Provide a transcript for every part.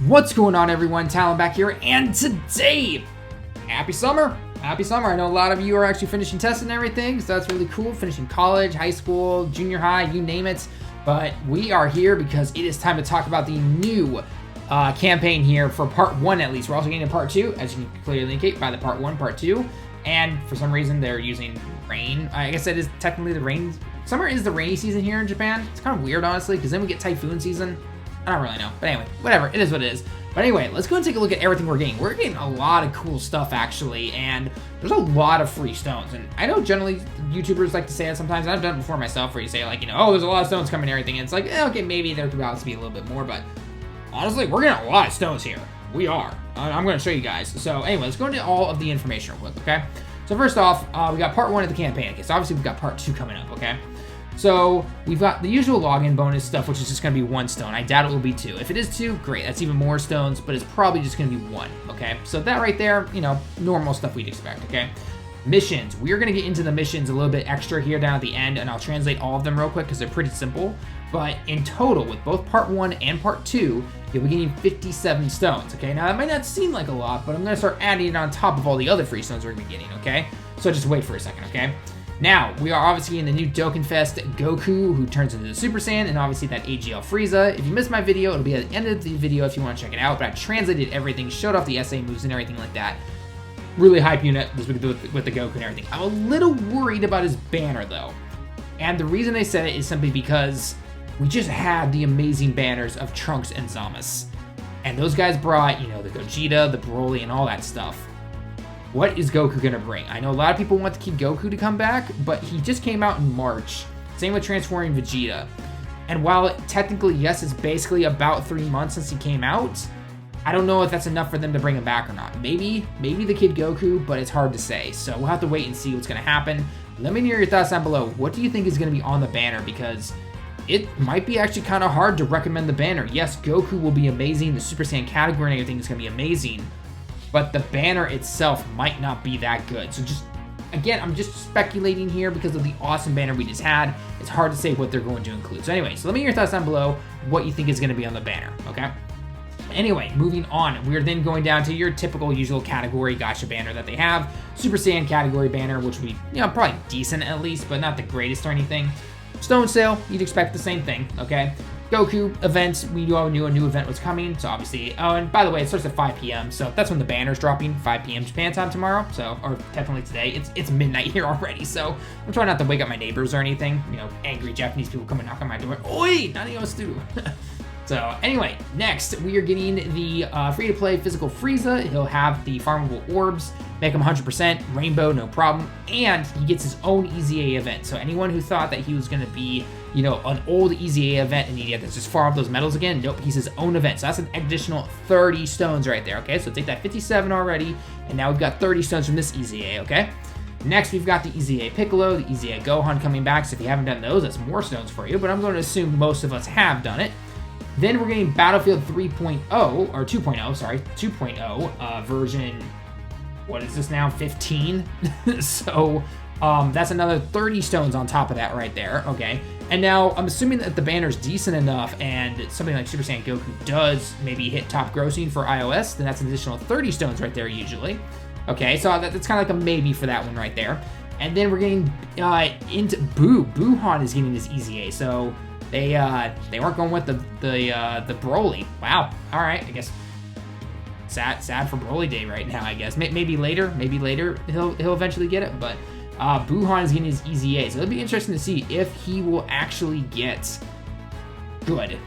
What's going on, everyone? Talon back here, and today, happy summer! Happy summer. I know a lot of you are actually finishing tests and everything, so that's really cool. Finishing college, high school, junior high, you name it. But we are here because it is time to talk about the new campaign here for part 1 at least. We're also getting to part 2, as you can clearly indicate by the part 1, part 2. And for some reason, they're using rain. I guess that is technically the rain. Summer is the rainy season here in Japan. It's kind of weird, honestly, because then we get typhoon season. I don't really know. But anyway, whatever. It is what it is. But anyway, let's go and take a look at everything we're getting. We're getting a lot of cool stuff, actually, and there's a lot of free stones. And I know generally YouTubers like to say that sometimes, and I've done it before myself, where you say, like, you know, oh, there's a lot of stones coming and everything. And it's like, okay, maybe there could obviously be a little bit more, but honestly, we're getting a lot of stones here. We are. I'm going to show you guys. So anyway, let's go into all of the information real quick, okay? So first off, we got part 1 of the campaign. Okay, so obviously we've got part 2 coming up, okay? So we've got the usual login bonus stuff, which is just going to be 1 stone. I doubt it will be 2. If it is 2, great. That's even more stones, but it's probably just going to be 1, okay? So that right there, you know, normal stuff we'd expect, okay? Missions. We're going to get into the missions a little bit extra here down at the end, and I'll translate all of them real quick because they're pretty simple. But in total, with both part 1 and part 2, you'll be getting 57 stones, okay? Now, that might not seem like a lot, but I'm going to start adding it on top of all the other free stones we're going to be getting, okay? So just wait for a second, okay? Now, we are obviously in the new Dokkan Fest Goku, who turns into the Super Saiyan, and obviously that AGL Frieza. If you missed my video, it'll be at the end of the video if you want to check it out, but I translated everything, showed off the SA moves and everything like that. Really hype unit with the Goku and everything. I'm a little worried about his banner, though. And the reason I said it is simply because we just had the amazing banners of Trunks and Zamasu. And those guys brought, you know, the Gogeta, the Broly, and all that stuff. What is Goku going to bring? I know a lot of people want to keep Goku to come back, but he just came out in March. Same with transforming Vegeta. And while technically, yes, it's basically about 3 months since he came out, I don't know if that's enough for them to bring him back or not. Maybe the Kid Goku, but it's hard to say. So we'll have to wait and see what's going to happen. Let me know your thoughts down below. What do you think is going to be on the banner? Because it might be actually kind of hard to recommend the banner. Yes, Goku will be amazing. The Super Saiyan category and everything is going to be amazing. But the banner itself might not be that good. So just, again, I'm just speculating here because of the awesome banner we just had. It's hard to say what they're going to include. So anyway, so let me hear your thoughts down below, what you think is going to be on the banner, okay? Anyway, moving on, we're then going down to your typical usual category gacha banner that they have. Super Saiyan category banner, which will be, you know, probably decent at least, but not the greatest or anything. Stone sale, you'd expect the same thing, okay? Goku events, we all knew a new event was coming, so obviously, oh, and by the way, it starts at 5 p.m., so that's when the banner's dropping, 5 p.m. Japan time tomorrow, so, or definitely today. It's midnight here already, so I'm trying not to wake up my neighbors or anything, you know, angry Japanese people come and knock on my door. Oi, nani o stu. So anyway, next we are getting the free-to-play physical Frieza. He'll have the farmable orbs, make him 100%, rainbow, no problem, and he gets his own EZA event. So anyone who thought that he was going to be, you know, an old EZA event and he had to just farm up those medals again, nope, he's his own event. So that's an additional 30 stones right there, okay? So take that 57 already, and now we've got 30 stones from this EZA, okay? Next, we've got the EZA Piccolo, the EZA Gohan coming back, so if you haven't done those, that's more stones for you, but I'm going to assume most of us have done it. Then we're getting Battlefield 3.0, or 2.0, sorry, 2.0 version, what is this now, 15? So that's another 30 stones on top of that right there, okay? And now I'm assuming that the banner's decent enough and something like Super Saiyan Goku does maybe hit top grossing for iOS, then that's an additional 30 stones right there usually. Okay, so that's kind of like a maybe for that one right there. And then we're getting into Buuhan is getting this EZA, so they weren't going with the Broly. Wow. All right. I guess sad for Broly Day right now. I guess maybe later he'll eventually get it. But Buuhan is getting his EZA, so it'll be interesting to see if he will actually get good.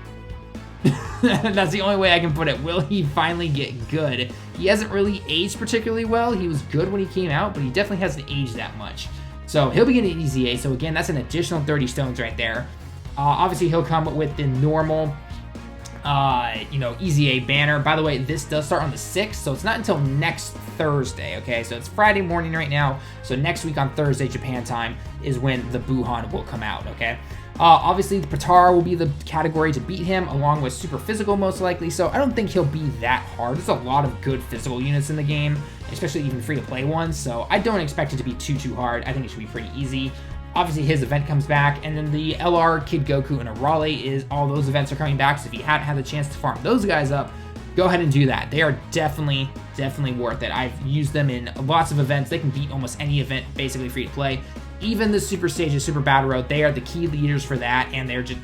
That's the only way I can put it. Will he finally get good? He hasn't really aged particularly well. He was good when he came out, but he definitely hasn't aged that much. So he'll be getting an EZA. So again, that's an additional 30 stones right there. Obviously, he'll come with the normal, you know, EZA banner. By the way, this does start on the 6th, so it's not until next Thursday, okay? So it's Friday morning right now, so next week on Thursday, Japan time, is when the Buuhan will come out, okay? Obviously, the Potara will be the category to beat him, along with Super Physical, most likely, so I don't think he'll be that hard. There's a lot of good physical units in the game, especially even free-to-play ones, so I don't expect it to be too hard. I think it should be pretty easy. Obviously, his event comes back, and then the LR, Kid Goku, and Arale all those events are coming back, so if you haven't had the chance to farm those guys up, go ahead and do that. They are definitely worth it. I've used them in lots of events. They can beat almost any event, basically free to play. Even the super stages, super battle road, they are the key leaders for that, and they're just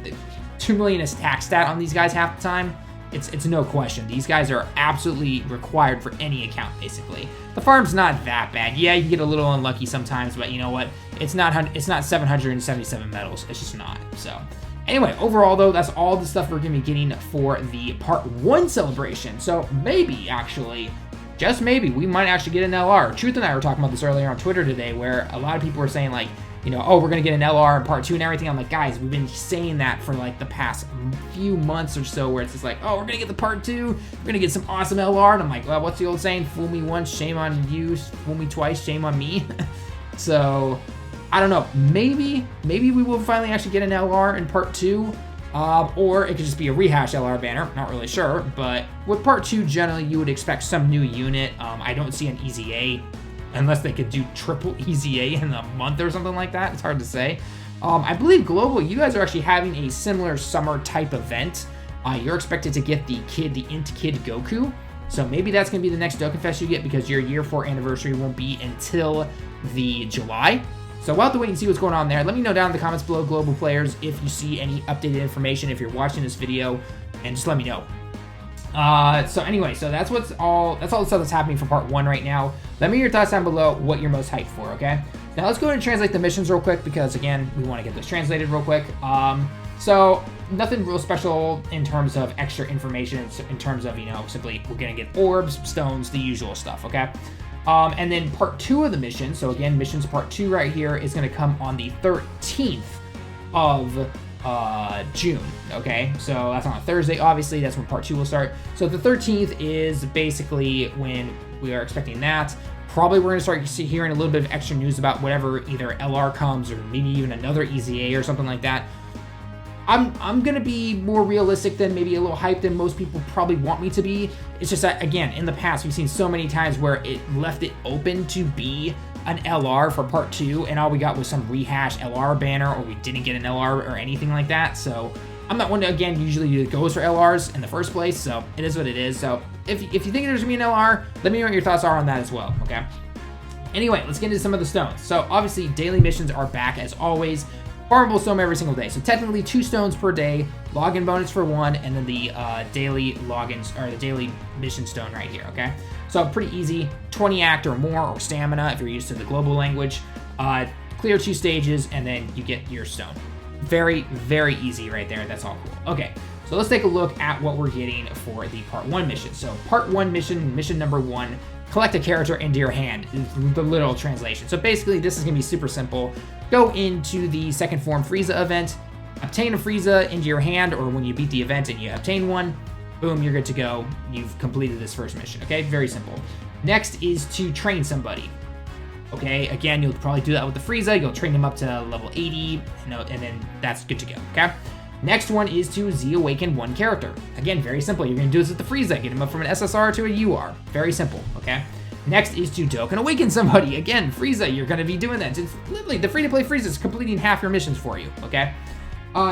2 million attack stat on these guys half the time. It's no question. These guys are absolutely required for any account, basically. The farm's not that bad. Yeah, you get a little unlucky sometimes, but you know what? It's not 777 medals. It's just not. So anyway, overall though, that's all the stuff we're gonna be getting for the part 1 celebration. So maybe, actually, just maybe, we might actually get an LR. Truth and I were talking about this earlier on Twitter today, where a lot of people were saying, like, you know, oh, we're gonna get an LR in part 2 and everything. I'm like, guys, we've been saying that for like the past few months or so, where it's just like, oh, we're gonna get the part 2, we're gonna get some awesome LR, and I'm like, well, what's the old saying? Fool me once, shame on you. Fool me twice, shame on me. So I don't know. Maybe we will finally actually get an LR in part 2. Or it could just be a rehash LR banner, not really sure, but with part 2, generally you would expect some new unit. I don't see an EZA, unless they could do triple EZA in a month or something like that. It's hard to say. I believe Global, you guys are actually having a similar summer type event. You're expected to get the Int Kid Goku, so maybe that's going to be the next Dokkan Fest you get, because your year 4 anniversary won't be until the July. So we'll have to wait and see what's going on there. Let me know down in the comments below, Global players, if you see any updated information, if you're watching this video, and just let me know. So anyway, so that's all the stuff that's happening for part 1 right now. Let me know your thoughts down below, what you're most hyped for, okay? Now let's go ahead and translate the missions real quick, because again, we want to get this translated real quick. So nothing real special in terms of extra information, in terms of, you know, simply we're gonna get orbs, stones, the usual stuff, okay? And then part 2 of the mission, so again, missions part 2 right here is going to come on the 13th of June, okay? So that's on a Thursday, obviously, that's when part 2 will start. So the 13th is basically when we are expecting that. Probably we're going to start hearing a little bit of extra news about whatever either LR comes, or maybe even another EZA or something like that. I'm going to be more realistic than maybe a little hyped than most people probably want me to be. It's just that, again, in the past, we've seen so many times where it left it open to be an LR for part 2, and all we got was some rehash LR banner, or we didn't get an LR or anything like that. So I'm not one to, again, usually goes for LRs in the first place, so it is what it is. So if you think there's going to be an LR, let me know what your thoughts are on that as well, okay? Anyway, let's get into some of the stones. So obviously, daily missions are back as always. Farmable stone every single day. So technically 2 stones per day, login bonus for 1, and then the daily logins, or the daily mission stone right here, okay? So pretty easy, 20 act or more, or stamina if you're used to the global language. Clear 2 stages, and then you get your stone. Very, very easy right there. That's all cool. Okay, so let's take a look at what we're getting for the part 1 mission. So part 1 mission number 1, collect a character into your hand, is the literal translation. So basically, this is gonna be super simple. Go into the second form Frieza event, obtain a Frieza into your hand, or when you beat the event and you obtain one, boom, you're good to go. You've completed this first mission, okay? Very simple. Next is to train somebody. Okay, again, you'll probably do that with the Frieza. You'll train them up to level 80, and then that's good to go, okay? Next one is to Z-Awaken 1 character. Again, very simple. You're gonna do this with the Frieza. Get him up from an SSR to a UR. Very simple, okay? Next is to Dokkan Awaken somebody. Again, Frieza, you're gonna be doing that. It's literally, the free-to-play Frieza is completing half your missions for you, okay?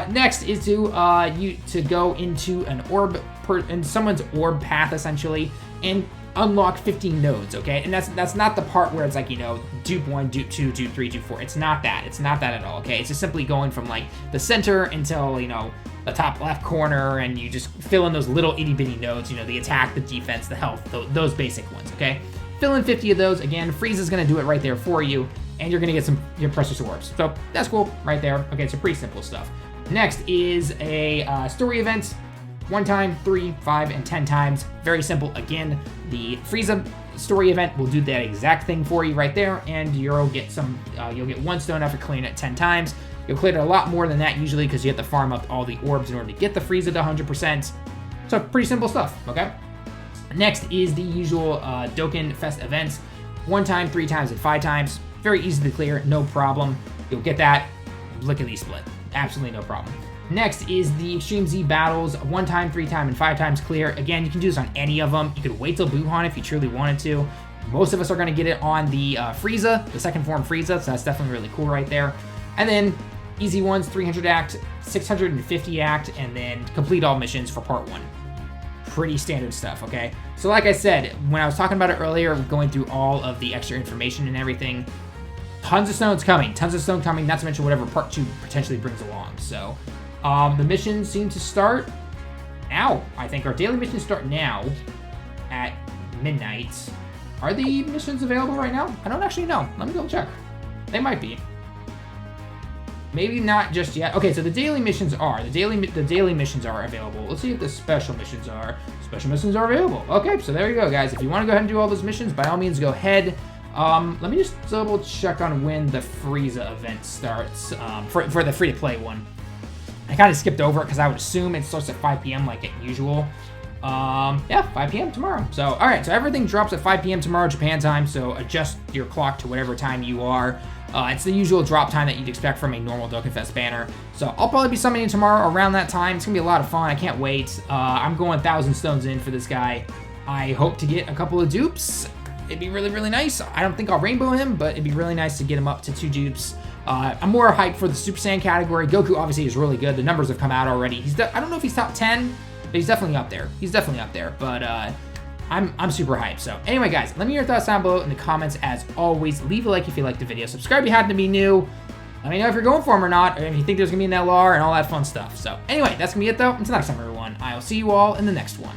Next is to go into an orb, in someone's orb path, essentially, and unlock 15 nodes, okay? And that's not the part where it's like, you know, dupe 1, dupe 2, dupe 3, dupe 4. It's not that. It's not that at all, okay? It's just simply going from, like, the center until, you know, the top left corner, and you just fill in those little itty-bitty nodes, you know, the attack, the defense, the health, those basic ones, okay? Fill in 50 of those. Again, Frieza's gonna do it right there for you, and you're gonna get your precious orbs. So that's cool right there. Okay, so pretty simple stuff. Next is a story event. 1 time, 3, 5, and 10 times. Very simple. Again, the Frieza story event will do that exact thing for you right there, and you'll get 1 stone after clearing it 10 times. You'll clear it a lot more than that usually, because you have to farm up all the orbs in order to get the Frieza to 100%. So pretty simple stuff, okay? Next is the usual Dokkan Fest events. 1 time, 3 times, and 5 times. Very easy to clear, no problem. You'll get that lickety split. Absolutely no problem. Next is the Extreme Z battles. 1 time, 3 time, and 5 times clear. Again, you can do this on any of them. You could wait till Buuhan if you truly wanted to. Most of us are going to get it on the Frieza, the second form Frieza, so that's definitely really cool right there. And then easy ones, 300 act, 650 act, and then complete all missions for part 1. pretty standard stuff, okay? So like I said, when I was talking about it earlier, going through all of the extra information and everything, tons of stone coming, not to mention whatever part 2 potentially brings along. So the missions seem to start now. I think our daily missions start now at midnight. Are the missions available right now? I don't actually know. Let me go check. They might be. Maybe not just yet. Okay, so the daily missions are. The daily missions are available. Let's see if the special missions are. Special missions are available. Okay, so there you go, guys. If you want to go ahead and do all those missions, by all means, go ahead. Let me just double check on when the Frieza event starts for the free-to-play one. I kind of skipped over it because I would assume it starts at 5 p.m. like usual. Yeah, 5 p.m. tomorrow. So, all right, so everything drops at 5 p.m. tomorrow, Japan time, so adjust your clock to whatever time you are. It's the usual drop time that you'd expect from a normal Dokkan Fest banner. So I'll probably be summoning tomorrow around that time. It's going to be a lot of fun. I can't wait. I'm going 1,000 stones in for this guy. I hope to get a couple of dupes. It'd be really, really nice. I don't think I'll rainbow him, but it'd be really nice to get him up to 2 dupes. I'm more hyped for the Super Saiyan category. Goku obviously is really good. The numbers have come out already. I don't know if he's top 10, but he's definitely up there. But I'm super hyped. So anyway, guys, let me know your thoughts down below in the comments. As always, leave a like if you liked the video. Subscribe if you happen to be new. Let me know if you're going for him or not, or if you think there's going to be an LR and all that fun stuff. So anyway, that's going to be it, though. Until next time, everyone, I'll see you all in the next one.